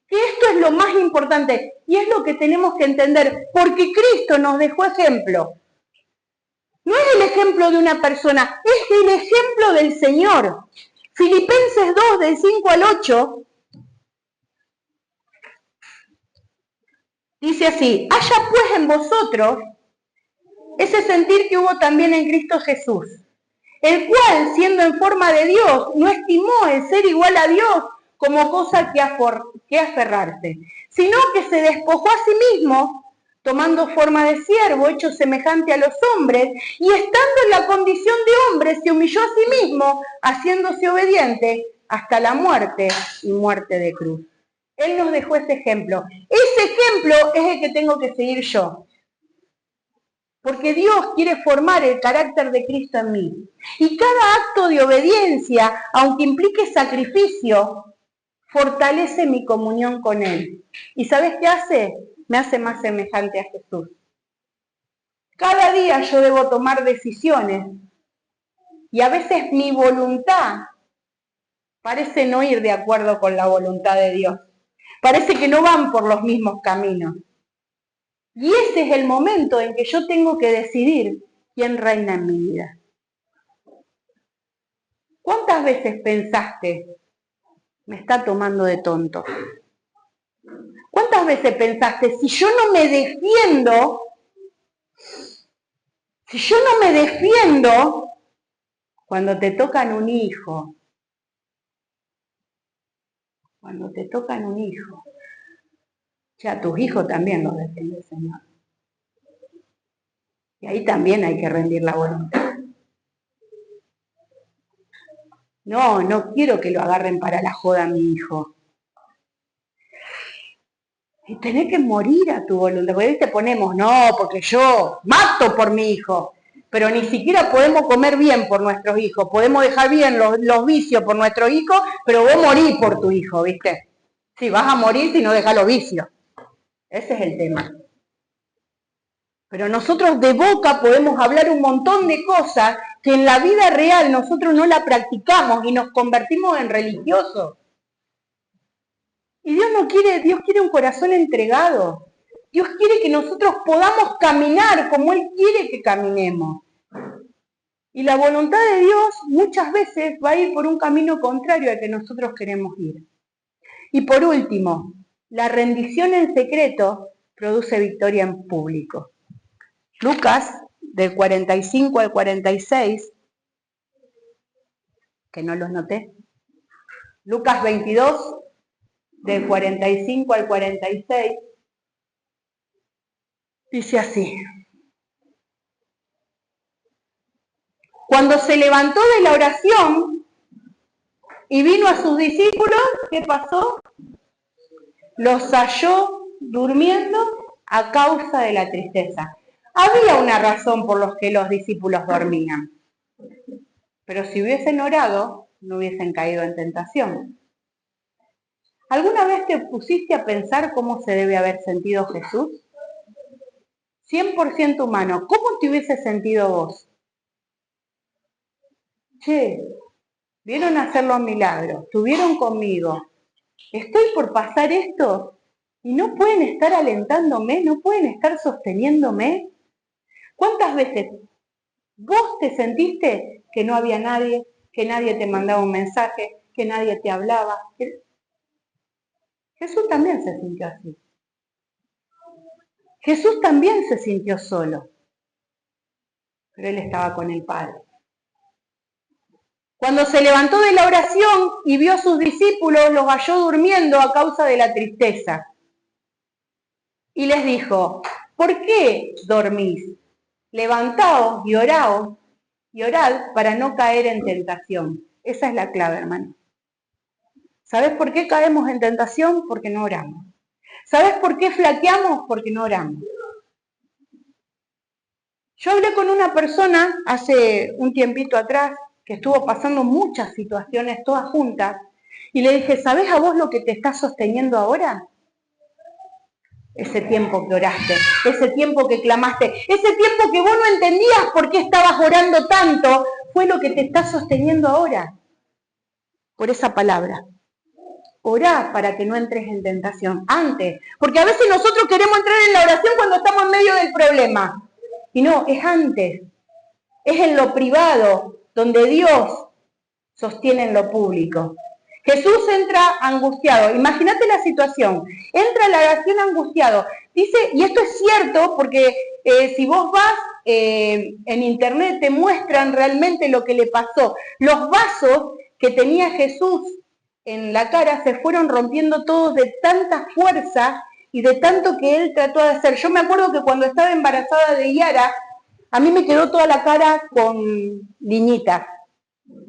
Speaker 1: Que esto es lo más importante y es lo que tenemos que entender, porque Cristo nos dejó ejemplo. No es el ejemplo de una persona, es el ejemplo del Señor. Filipenses 2, del 5 al 8, dice así, haya pues en vosotros ese sentir que hubo también en Cristo Jesús, el cual, siendo en forma de Dios, no estimó el ser igual a Dios como cosa que aferrarse, sino que se despojó a sí mismo, tomando forma de siervo, hecho semejante a los hombres, y estando en la condición de hombre, se humilló a sí mismo, haciéndose obediente hasta la muerte y muerte de cruz. Él nos dejó ese ejemplo. Ese ejemplo es el que tengo que seguir yo. Porque Dios quiere formar el carácter de Cristo en mí. Y cada acto de obediencia, aunque implique sacrificio, fortalece mi comunión con Él. ¿Y sabes qué hace? Me hace más semejante a Jesús. Cada día yo debo tomar decisiones y a veces mi voluntad parece no ir de acuerdo con la voluntad de Dios. Parece que no van por los mismos caminos. Y ese es el momento en que yo tengo que decidir quién reina en mi vida. ¿Cuántas veces pensaste, me está tomando de tonto? ¿Cuántas veces pensaste, si yo no me defiendo, cuando te tocan un hijo, ya a tus hijos también los defiende el Señor. Y ahí también hay que rendir la voluntad. No quiero que lo agarren para la joda a mi hijo. Y tenés que morir a tu voluntad. Porque ahí te ponemos, no, porque yo mato por mi hijo. Pero ni siquiera podemos comer bien por nuestros hijos. Podemos dejar bien los vicios por nuestros hijos, pero vos morís por tu hijo, ¿viste? Sí, vas a morir si no dejás los vicios. Ese es el tema. Pero nosotros de boca podemos hablar un montón de cosas que en la vida real nosotros no la practicamos y nos convertimos en religiosos. Y Dios no quiere, Dios quiere un corazón entregado. Dios quiere que nosotros podamos caminar como Él quiere que caminemos. Y la voluntad de Dios muchas veces va a ir por un camino contrario al que nosotros queremos ir. Y por último, la rendición en secreto produce victoria en público. Lucas, del 45 al 46, que no los noté. Lucas 22, del 45 al 46, dice así. Cuando se levantó de la oración y vino a sus discípulos, ¿qué pasó? Los halló durmiendo a causa de la tristeza. Había una razón por la que los discípulos dormían, pero si hubiesen orado, no hubiesen caído en tentación. ¿Alguna vez te pusiste a pensar cómo se debe haber sentido Jesús? 100% humano. ¿Cómo te hubiese sentido vos? Che, vieron hacer los milagros, estuvieron conmigo. Estoy por pasar esto y no pueden estar alentándome, no pueden estar sosteniéndome. ¿Cuántas veces vos te sentiste que no había nadie, que nadie te mandaba un mensaje, que nadie te hablaba? Jesús también se sintió así. Jesús también se sintió solo, pero Él estaba con el Padre. Cuando se levantó de la oración y vio a sus discípulos, los halló durmiendo a causa de la tristeza. Y les dijo, ¿por qué dormís? Levantaos y orad para no caer en tentación. Esa es la clave, hermano. ¿Sabes por qué caemos en tentación? Porque no oramos. ¿Sabes por qué flaqueamos? Porque no oramos. Yo hablé con una persona hace un tiempito atrás que estuvo pasando muchas situaciones todas juntas y le dije, ¿sabes a vos lo que te está sosteniendo ahora? Ese tiempo que oraste, ese tiempo que clamaste, ese tiempo que vos no entendías por qué estabas orando tanto, fue lo que te está sosteniendo ahora. Por esa palabra. Orá para que no entres en tentación. Antes. Porque a veces nosotros queremos entrar en la oración cuando estamos en medio del problema. Y no, es antes. Es en lo privado, donde Dios sostiene en lo público. Jesús entra angustiado. Imagínate la situación. Entra a la oración angustiado. Dice, y esto es cierto, porque si vos vas en internet te muestran realmente lo que le pasó. Los vasos que tenía Jesús en la cara se fueron rompiendo todos de tanta fuerza y de tanto que él trató de hacer. Yo me acuerdo que cuando estaba embarazada de Yara, a mí me quedó toda la cara con liñitas,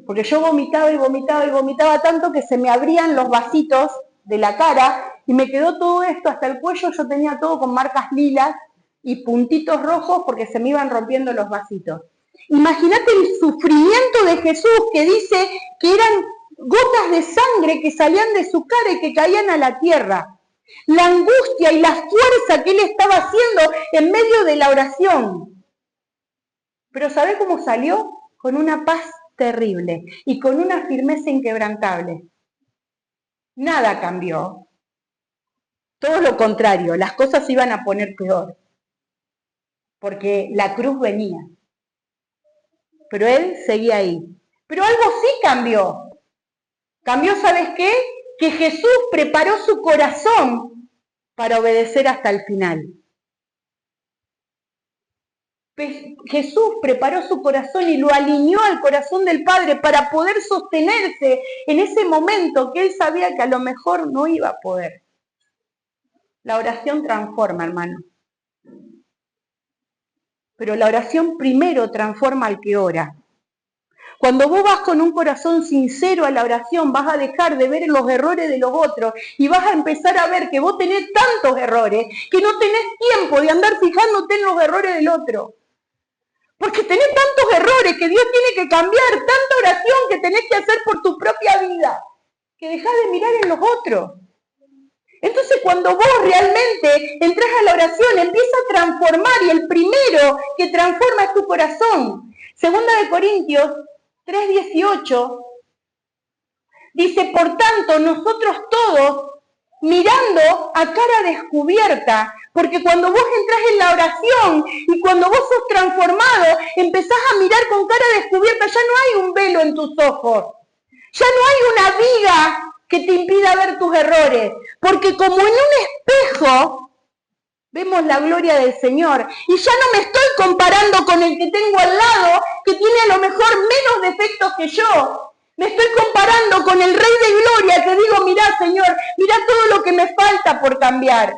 Speaker 1: porque yo vomitaba y vomitaba y vomitaba tanto que se me abrían los vasitos de la cara y me quedó todo esto hasta el cuello. Yo tenía todo con marcas lilas y puntitos rojos porque se me iban rompiendo los vasitos. Imagínate el sufrimiento de Jesús, que dice que eran gotas de sangre que salían de su cara y que caían a la tierra. La angustia y la fuerza que él estaba haciendo en medio de la oración. Pero ¿sabés cómo salió? Con una paz terrible y con una firmeza inquebrantable. Nada cambió. Todo lo contrario, las cosas se iban a poner peor. Porque la cruz venía. Pero él seguía ahí. Pero algo sí cambió. Cambió, ¿sabes qué? Que Jesús preparó su corazón para obedecer hasta el final. Jesús preparó su corazón y lo alineó al corazón del Padre para poder sostenerse en ese momento que él sabía que a lo mejor no iba a poder. La oración transforma, hermano. Pero la oración primero transforma al que ora. Cuando vos vas con un corazón sincero a la oración, vas a dejar de ver los errores de los otros y vas a empezar a ver que vos tenés tantos errores que no tenés tiempo de andar fijándote en los errores del otro. Porque tenés tantos errores que Dios tiene que cambiar, tanta oración que tenés que hacer por tu propia vida, que dejás de mirar en los otros. Entonces cuando vos realmente entras a la oración, empieza a transformar y el primero que transforma es tu corazón. Segunda de Corintios 3:18 dice, por tanto, nosotros todos, mirando a cara descubierta, porque cuando vos entrás en la oración y cuando vos sos transformado, empezás a mirar con cara descubierta, ya no hay un velo en tus ojos, ya no hay una viga que te impida ver tus errores, porque como en un espejo vemos la gloria del Señor, y ya no me estoy comparando con el que tengo al lado, que tiene a lo mejor menos defectos que yo. Me estoy comparando con el Rey de Gloria, que digo, mirá, Señor, mirá todo lo que me falta por cambiar.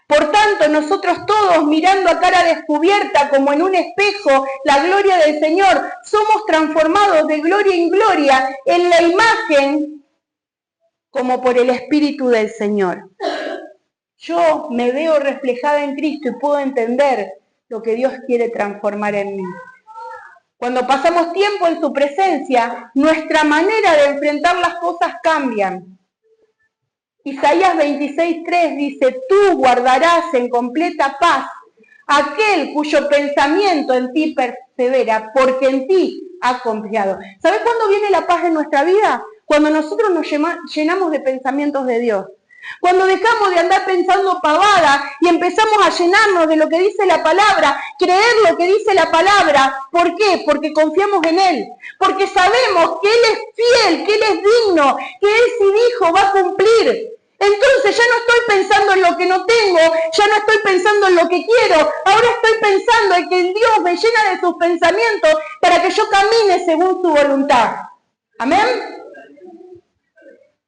Speaker 1: Por tanto, nosotros todos, mirando a cara descubierta, como en un espejo, la gloria del Señor, somos transformados de gloria en gloria en la imagen, como por el Espíritu del Señor. Yo me veo reflejada en Cristo y puedo entender lo que Dios quiere transformar en mí. Cuando pasamos tiempo en su presencia, nuestra manera de enfrentar las cosas cambian. Isaías 26:3 dice, tú guardarás en completa paz aquel cuyo pensamiento en ti persevera, porque en ti ha confiado. ¿Sabes cuándo viene la paz en nuestra vida? Cuando nosotros nos llenamos de pensamientos de Dios. Cuando dejamos de andar pensando pavada y empezamos a llenarnos de lo que dice la palabra, creer lo que dice la palabra. ¿Por qué? Porque confiamos en Él. Porque sabemos que Él es fiel, que Él es digno, que Él si dijo va a cumplir. Entonces ya no estoy pensando en lo que no tengo, ya no estoy pensando en lo que quiero, ahora estoy pensando en que Dios me llena de sus pensamientos para que yo camine según su voluntad. ¿Amén?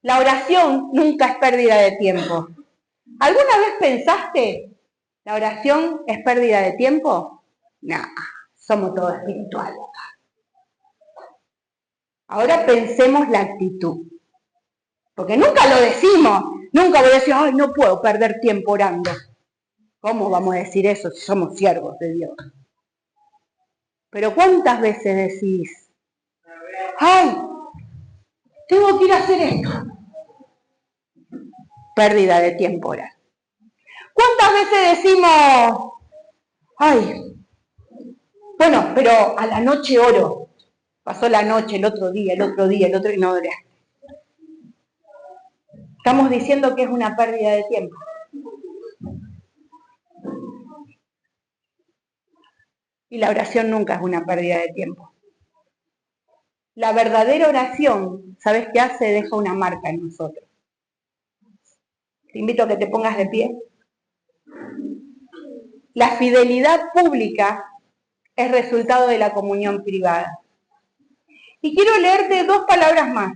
Speaker 1: La oración nunca es pérdida de tiempo. ¿Alguna vez pensaste, la oración es pérdida de tiempo? No, somos todos espirituales. Ahora pensemos la actitud. Porque nunca lo decimos. Nunca voy a decir, ay, no puedo perder tiempo orando. ¿Cómo vamos a decir eso si somos siervos de Dios? Pero ¿cuántas veces decís, ay, tengo que ir a hacer esto? Pérdida de tiempo orar. ¿Cuántas veces decimos, ay, bueno, pero a la noche oro? Pasó la noche, el otro día, y no oré. Estamos diciendo que es una pérdida de tiempo. Y la oración nunca es una pérdida de tiempo. La verdadera oración, ¿sabes qué hace? Deja una marca en nosotros. Te invito a que te pongas de pie. La fidelidad pública es resultado de la comunión privada. Y quiero leerte 2 palabras más,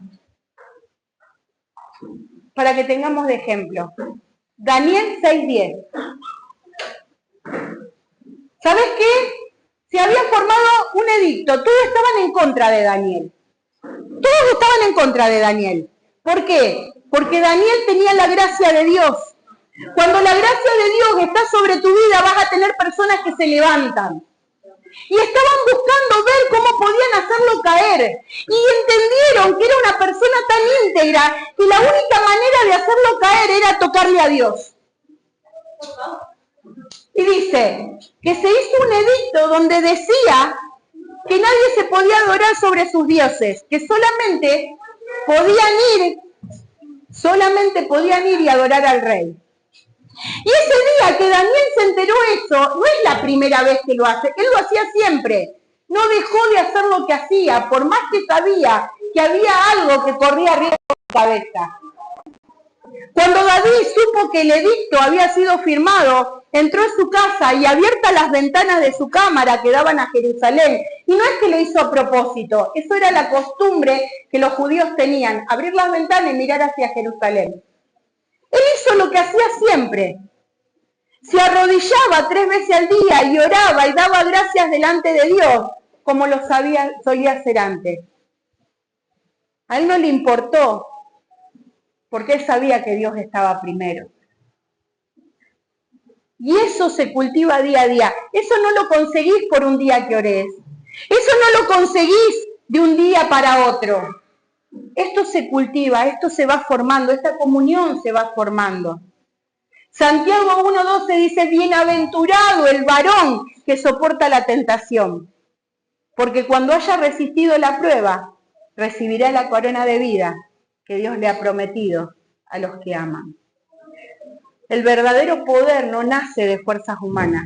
Speaker 1: para que tengamos de ejemplo. Daniel 6:10. ¿Sabes qué? Se había formado un edicto, todos estaban en contra de Daniel. Todos estaban en contra de Daniel. ¿Por qué? Porque Daniel tenía la gracia de Dios. Cuando la gracia de Dios está sobre tu vida, vas a tener personas que se levantan. Y estaban buscando ver cómo podían hacerlo caer. Y entendieron que era una persona tan íntegra que la única manera de hacerlo caer era tocarle a Dios. Y dice que se hizo un edicto donde decía que nadie se podía adorar sobre sus dioses, que solamente podían ir y adorar al rey. Y ese día que Daniel se enteró eso, no es la primera vez que lo hace, él lo hacía siempre. No dejó de hacer lo que hacía, por más que sabía que había algo que corría riesgo de su cabeza. Cuando David supo que el edicto había sido firmado, entró en su casa y abiertas las ventanas de su cámara que daban a Jerusalén. Y no es que lo hizo a propósito, eso era la costumbre que los judíos tenían, abrir las ventanas y mirar hacia Jerusalén. Él hizo lo que hacía siempre. Se arrodillaba 3 veces al día y oraba y daba gracias delante de Dios, como lo solía hacer antes. A él no le importó, porque él sabía que Dios estaba primero. Y eso se cultiva día a día. Eso no lo conseguís por un día que orés. Eso no lo conseguís de un día para otro. Esto se cultiva, esto se va formando, esta comunión se va formando. Santiago 1:12 dice, bienaventurado el varón que soporta la tentación. porque cuando haya resistido la prueba, recibirá la corona de vida que Dios le ha prometido a los que aman. El verdadero poder no nace de fuerzas humanas.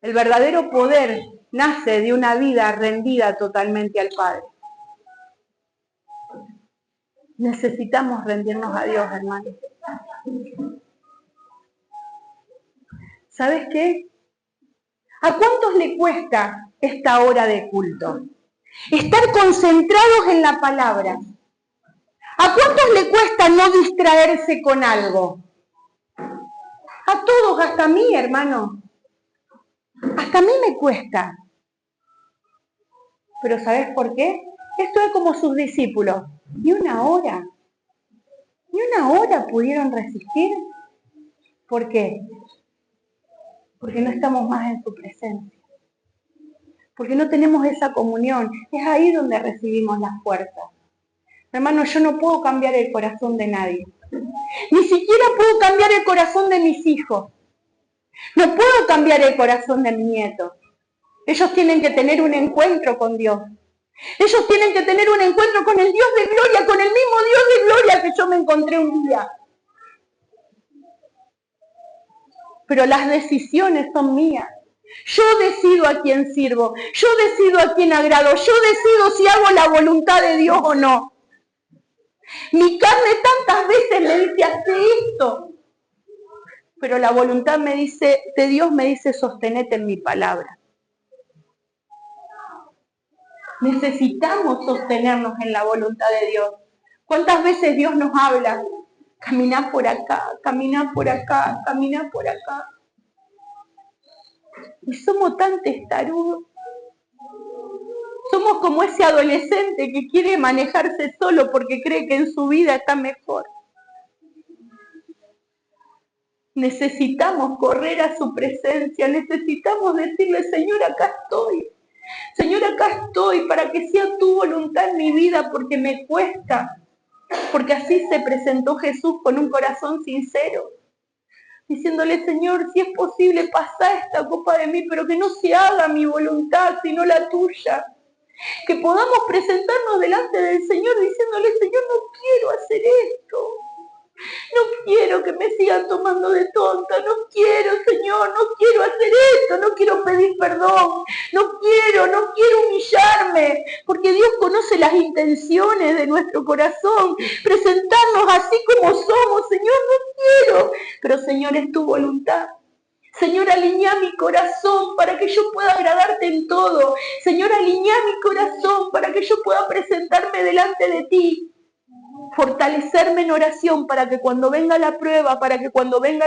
Speaker 1: El verdadero poder nace de una vida rendida totalmente al Padre. Necesitamos rendirnos a Dios, hermanos. ¿Sabes qué? ¿A cuántos le cuesta esta hora de culto? Estar concentrados en la palabra. ¿A cuántos le cuesta no distraerse con algo? A todos, hasta a mí, hermano. Hasta a mí me cuesta. Pero ¿sabes por qué? Esto es como sus discípulos. Ni una hora pudieron resistir. ¿Por qué? Porque no estamos más en su presencia. Porque no tenemos esa comunión. Es ahí donde recibimos las fuerzas. Hermano, yo no puedo cambiar el corazón de nadie. Ni siquiera puedo cambiar el corazón de mis hijos. No puedo cambiar el corazón de mis nietos. Ellos tienen que tener un encuentro con Dios. Ellos tienen que tener un encuentro con el Dios de gloria, con el mismo Dios de gloria que yo me encontré un día. Pero las decisiones son mías. Yo decido a quién sirvo. Yo decido a quién agrado. Yo decido si hago la voluntad de Dios o no. Mi carne tantas veces me dice, hace esto. Pero la voluntad de Dios me dice, sostenete en mi palabra. Necesitamos sostenernos en la voluntad de Dios. ¿Cuántas veces Dios nos habla? Caminá por acá, caminá por acá, caminá por acá. Y somos tan testarudos. Somos como ese adolescente que quiere manejarse solo porque cree que en su vida está mejor. Necesitamos correr a su presencia, necesitamos decirle, Señor, acá estoy. Señor, acá estoy para que sea tu voluntad en mi vida porque me cuesta. Porque así se presentó Jesús con un corazón sincero. Diciéndole, Señor, si es posible, pasa esta copa de mí, pero que no se haga mi voluntad, sino la tuya. Que podamos presentarnos delante del Señor diciéndole, Señor, no quiero hacer esto. No quiero que me sigan tomando de tonta. No quiero, Señor, no quiero hacer esto. No quiero pedir perdón. No quiero humillarme. Porque Dios conoce las intenciones de nuestro corazón. Presentarnos así como somos. Señor, no quiero. Pero, Señor, es tu voluntad. Señor, alinea mi corazón para que yo pueda agradarte en todo. Señor, alinea mi corazón para que yo pueda presentarme delante de ti. Fortalecerme en oración para que cuando venga la prueba, para que cuando venga